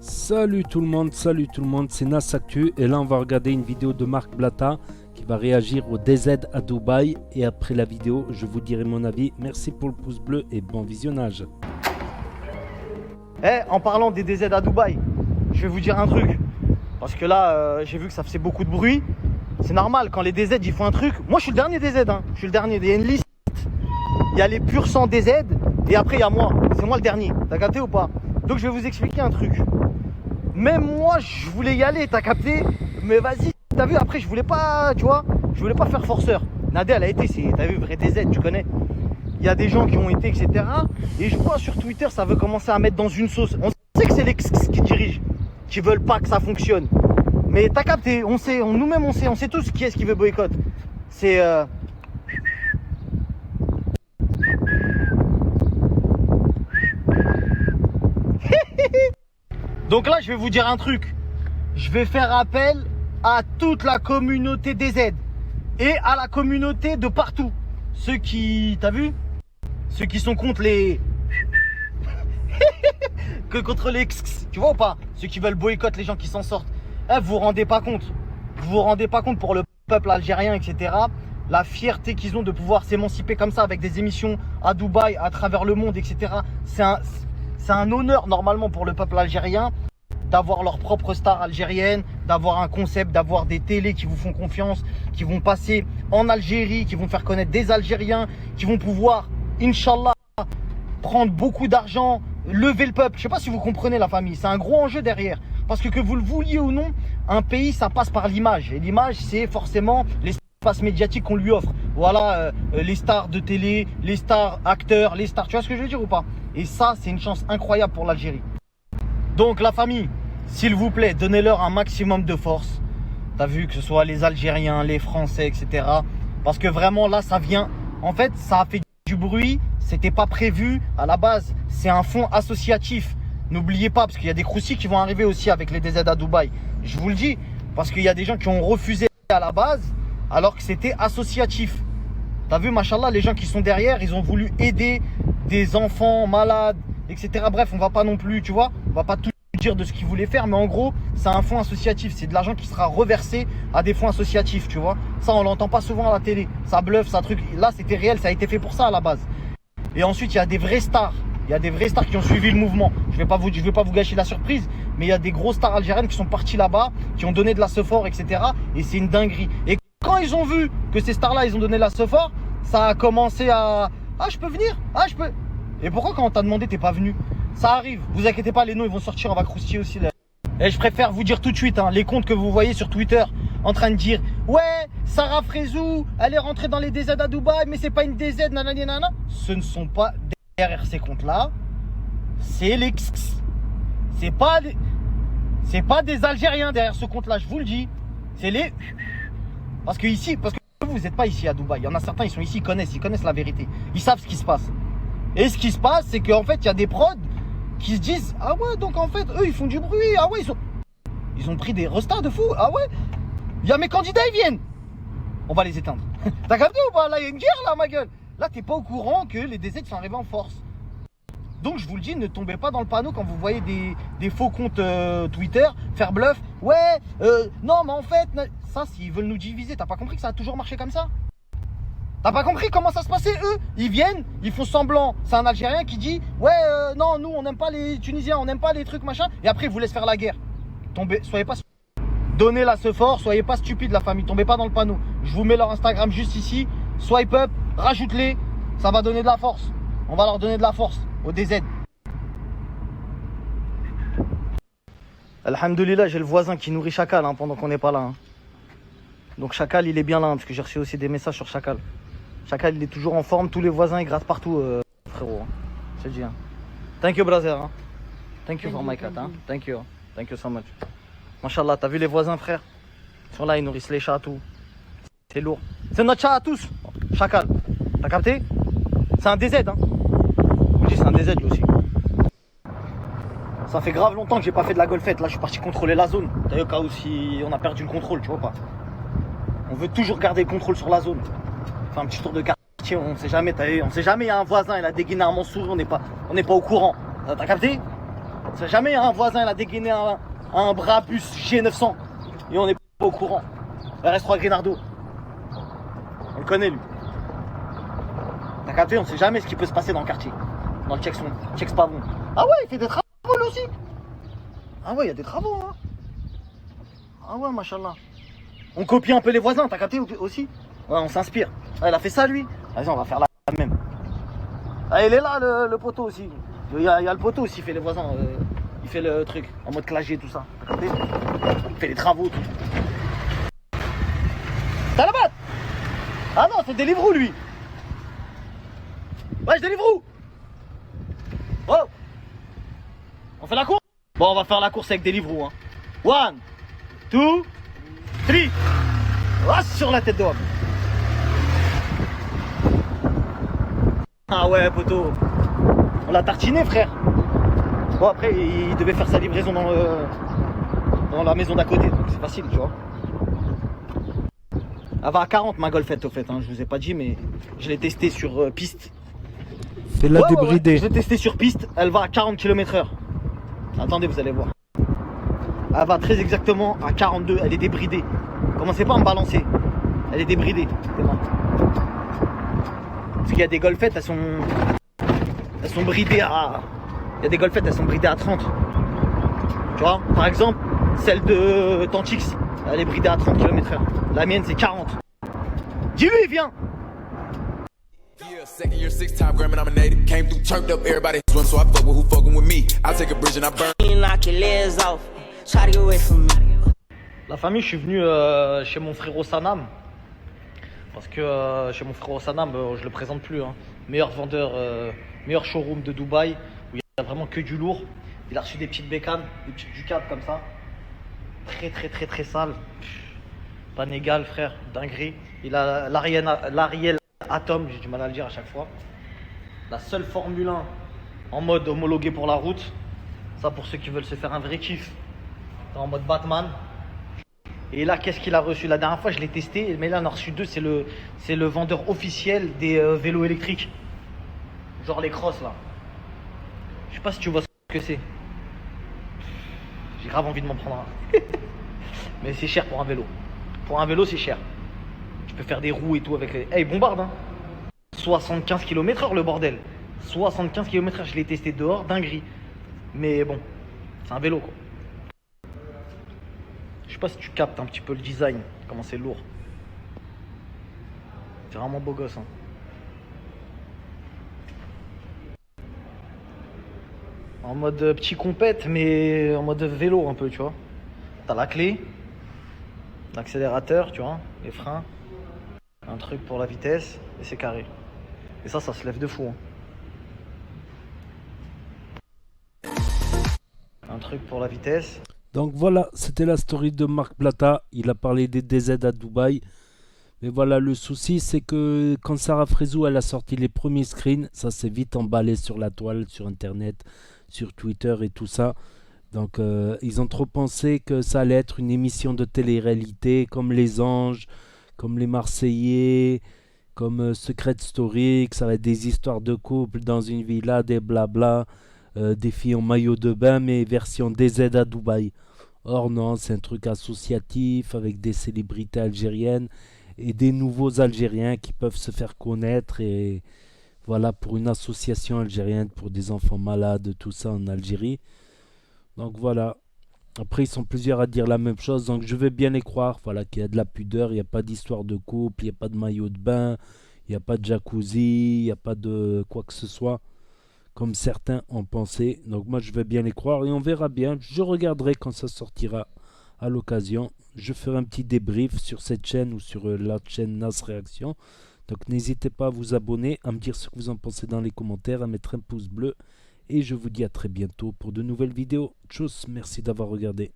Salut tout le monde, c'est Nas Actu et là on va regarder une vidéo de Marc Blatta qui va réagir au DZ à Dubaï et après la vidéo je vous dirai mon avis. Merci pour le pouce bleu et bon visionnage. En parlant des DZ à Dubaï, je vais vous dire un truc. Parce que là, j'ai vu que ça faisait beaucoup de bruit. C'est normal, quand les DZ ils font un truc. Moi je suis le dernier DZ, je suis le dernier. Il y a une liste. Il y a les purs sang DZ et après il y a moi. C'est moi le dernier. T'as capté ou pas? Donc je vais vous expliquer un truc. Même moi je voulais y aller, t'as capté? Mais vas-y, t'as vu, après je voulais pas, tu vois, je voulais pas faire forceur. Nadé elle a été, t'as vu, vrai DZ, tu connais. Il y a des gens qui ont été, etc. Et je vois sur Twitter, ça veut commencer à mettre dans une sauce. On sait que c'est les qui dirigent, qui veulent pas que ça fonctionne. Mais t'as capté, on sait, nous-mêmes on sait tous qui est-ce qui veut boycott. C'est Donc là, je vais vous dire un truc. Je vais faire appel à toute la communauté DZ et à la communauté de partout. Ceux qui, t'as vu? Ceux qui sont contre les... que contre les... Tu vois ou pas? Ceux qui veulent boycott les gens qui s'en sortent. Vous vous rendez pas compte. Vous vous rendez pas compte pour le peuple algérien, etc. La fierté qu'ils ont de pouvoir s'émanciper comme ça avec des émissions à Dubaï, à travers le monde, etc. C'est un honneur normalement pour le peuple algérien d'avoir leur propre star algérienne, d'avoir un concept, d'avoir des télés qui vous font confiance, qui vont passer en Algérie, qui vont faire connaître des Algériens, qui vont pouvoir, Inch'Allah, prendre beaucoup d'argent, lever le peuple. Je sais pas si vous comprenez la famille, c'est un gros enjeu derrière. Parce que vous le vouliez ou non, un pays ça passe par l'image. Et l'image c'est forcément l'espace médiatique qu'on lui offre. Voilà, les stars de télé, les stars acteurs, les stars, tu vois ce que je veux dire ou pas? Et ça c'est une chance incroyable pour l'Algérie. Donc la famille, s'il vous plaît, donnez-leur un maximum de force. T'as vu, que ce soit les Algériens, les Français, etc. Parce que vraiment là ça vient, en fait ça a fait du bruit, c'était pas prévu à la base. C'est un fonds associatif. N'oubliez pas, parce qu'il y a des croustilles qui vont arriver aussi avec les DZ à Dubaï. Je vous le dis, parce qu'il y a des gens qui ont refusé à la base, alors que c'était associatif. T'as vu, machallah, les gens qui sont derrière, ils ont voulu aider des enfants malades, etc. Bref, on va pas non plus, tu vois, on va pas tout dire de ce qu'ils voulaient faire, mais en gros, c'est un fonds associatif. C'est de l'argent qui sera reversé à des fonds associatifs, tu vois. Ça, on l'entend pas souvent à la télé. Ça bluffe, ça truc. Là, c'était réel, ça a été fait pour ça à la base. Et ensuite, il y a des vrais stars. Il y a des vrais stars qui ont suivi le mouvement. Je vais pas vous gâcher la surprise, mais il y a des grosses stars algériennes qui sont parties là-bas, qui ont donné de la sephore, etc. Et c'est une dinguerie. Et quand ils ont vu que ces stars-là, ils ont donné de la sephore, ça a commencé à... Ah, je peux venir? Ah, je peux... Et pourquoi quand on t'a demandé, t'es pas venu? Ça arrive. Vous inquiétez pas, les noms, ils vont sortir, on va croustiller aussi là. Et je préfère vous dire tout de suite, les comptes que vous voyez sur Twitter en train de dire ouais, Sarah Frézou, elle est rentrée dans les DZ à Dubaï, mais c'est pas une DZ, nanani nanana. Ce ne sont pas derrière ces comptes-là, c'est les c'est pas des Algériens derrière ce compte-là, je vous le dis. C'est les... parce que vous n'êtes pas ici à Dubaï. Il y en a certains, ils sont ici, ils connaissent la vérité. Ils savent ce qui se passe. Et ce qui se passe, c'est qu'en fait, il y a des prods qui se disent ah ouais, donc en fait, eux, ils font du bruit. Ah ouais, ils ont pris des restas de fou. Ah ouais, il y a mes candidats, ils viennent. On va les éteindre. T'as capté ou pas? Là, il y a une guerre, là, ma gueule. Là, t'es pas au courant que les DZ sont arrivés en force. Donc, je vous le dis, ne tombez pas dans le panneau quand vous voyez des faux comptes Twitter faire bluff. Ouais, non, mais en fait, ça, s'ils veulent nous diviser, t'as pas compris que ça a toujours marché comme ça? T'as pas compris comment ça se passait? Eux, ils viennent, ils font semblant. C'est un Algérien qui dit ouais, non, nous, on n'aime pas les Tunisiens, on n'aime pas les trucs, machin. Et après, ils vous laissent faire la guerre. Soyez pas... Donnez la sephore, soyez pas stupides, la famille. Tombez pas dans le panneau. Je vous mets leur Instagram juste ici. Swipe up, rajoute-les. Ça va donner de la force. On va leur donner de la force au DZ. Alhamdoulilah, j'ai le voisin qui nourrit Chacal pendant qu'on n'est pas là. Donc Chacal, il est bien là, parce que j'ai reçu aussi des messages sur Chacal. Chacal, il est toujours en forme. Tous les voisins, ils grattent partout, frérot. Je te dis. Thank you, brother. Thank you for my cat. Thank you. Thank you so much. Machallah, t'as vu les voisins, frère? Ils sont là, ils nourrissent les chats à tout. C'est lourd. C'est notre chat à tous. Chacal. T'as capté? C'est un DZ, Je vous dis, c'est un DZ lui aussi. Ça fait grave longtemps que j'ai pas fait de la golfette. Là, je suis parti contrôler la zone. T'as vu, au cas où si on a perdu le contrôle, tu vois pas. On veut toujours garder le contrôle sur la zone. Faire un petit tour de quartier, on sait jamais, t'as vu, on sait jamais, il y a un voisin, il a dégainé un montsouris, on n'est pas au courant. T'as capté? On sait jamais, un voisin il a dégainé un Brabus G900 et on n'est pas au courant. RS3 Grenardo. On le connaît lui. T'as capté, on sait jamais ce qui peut se passer dans le quartier. Dans le check pas bon. Ah ouais, il fait des travaux lui aussi. Ah ouais, il y a des travaux hein. Ah ouais, machallah. On copie un peu les voisins, t'as capté aussi? Ouais, on s'inspire. Ah, il a fait ça lui. Vas-y, on va faire la même. Ah, il est là le poteau aussi. Il y a le poteau aussi, il fait les voisins. Il fait le truc en mode clagé, tout ça. T'as capté? Il fait les travaux, tout. T'as la batte? Ah non, c'est Deliveroo lui. Ouais, je Deliveroo. Oh. On fait la course? Bon, on va faire la course avec Deliveroo. Hein. 1, 2, 3. Ah, sur la tête d'homme. Ah ouais, poteau. On l'a tartiné, frère. Bon, après, il devait faire sa livraison dans la maison d'à côté. Donc c'est facile, tu vois. Elle va à 40, ma Golfette, au fait. Hein. Je vous ai pas dit, mais je l'ai testé sur piste. Fais-la débrider. Je l'ai testé sur piste. Elle va à 40 km/h. Attendez, vous allez voir. Elle va très exactement à 42. Elle est débridée. Commencez pas à me balancer. Elle est débridée. Parce qu'il y a des Golfettes, elles sont bridées à... Il y a des Golfettes, elles sont bridées à 30. Tu vois, par exemple, celle de Tantix, elle est bridée à 30 km/h. La mienne, c'est 40. Dis-lui, viens. Second year, 6-time Grammy nominated. Came through, turned up, everybody swim, so I fuck with who fucking with me. I take a bridge and I burn. Knock your legs off. Try to get away from me. La famille, je suis venu chez mon frérot Sanam. Parce que chez mon frérot Sanam, je le présente plus. Hein. Meilleur vendeur, meilleur showroom de Dubaï, où il y a vraiment que du lourd. Il a reçu des petites bécanes, des petites Ducats comme ça. Très sale. Pas négal, frère, dinguerie. Il a l'Ariel Atom, j'ai du mal à le dire à chaque fois. La seule Formule 1 en mode homologué pour la route. Ça, pour ceux qui veulent se faire un vrai kiff. En mode Batman. Et là, qu'est-ce qu'il a reçu? La dernière fois, je l'ai testé, mais là, on a reçu deux. C'est le vendeur officiel des vélos électriques. Genre les crosses, là. Je sais pas si tu vois ce que c'est. J'ai grave envie de m'en prendre un. Mais c'est cher pour un vélo. Pour un vélo, c'est cher. Tu peux faire des roues et tout avec les... Hey, bombarde, hein. 75 km/h, le bordel. 75 km/h, je l'ai testé dehors, dinguerie. Mais bon, c'est un vélo, quoi. Je sais pas si tu captes un petit peu le design, comment c'est lourd. C'est vraiment beau gosse. Hein. En mode petit compète, mais en mode vélo un peu, tu vois. T'as la clé, l'accélérateur, tu vois, les freins, un truc pour la vitesse, et c'est carré. Et ça se lève de fou. Hein. Un truc pour la vitesse. Donc voilà, c'était la story de Marc Blatta. Il a parlé des DZ à Dubaï. Mais voilà, le souci, c'est que quand Sarah Frézou elle a sorti les premiers screens, ça s'est vite emballé sur la toile, sur Internet, sur Twitter et tout ça. Donc ils ont trop pensé que ça allait être une émission de télé-réalité comme Les Anges, comme Les Marseillais, comme Secret Story, que ça va être des histoires de couple dans une villa, des blabla. Des filles en maillot de bain mais version DZ à Dubaï. Or non, c'est un truc associatif avec des célébrités algériennes et des nouveaux Algériens qui peuvent se faire connaître et voilà pour une association algérienne pour des enfants malades, tout ça en Algérie. Donc voilà. Après ils sont plusieurs à dire la même chose donc je vais bien les croire. Voilà qu'il y a de la pudeur, il n'y a pas d'histoire de couple, il n'y a pas de maillot de bain, il n'y a pas de jacuzzi, il n'y a pas de quoi que ce soit. Comme certains ont pensé. Donc moi je vais bien les croire et on verra bien. Je regarderai quand ça sortira à l'occasion. Je ferai un petit débrief sur cette chaîne ou sur la chaîne Nas Réaction. Donc n'hésitez pas à vous abonner, à me dire ce que vous en pensez dans les commentaires, à mettre un pouce bleu. Et je vous dis à très bientôt pour de nouvelles vidéos. Tchuss, merci d'avoir regardé.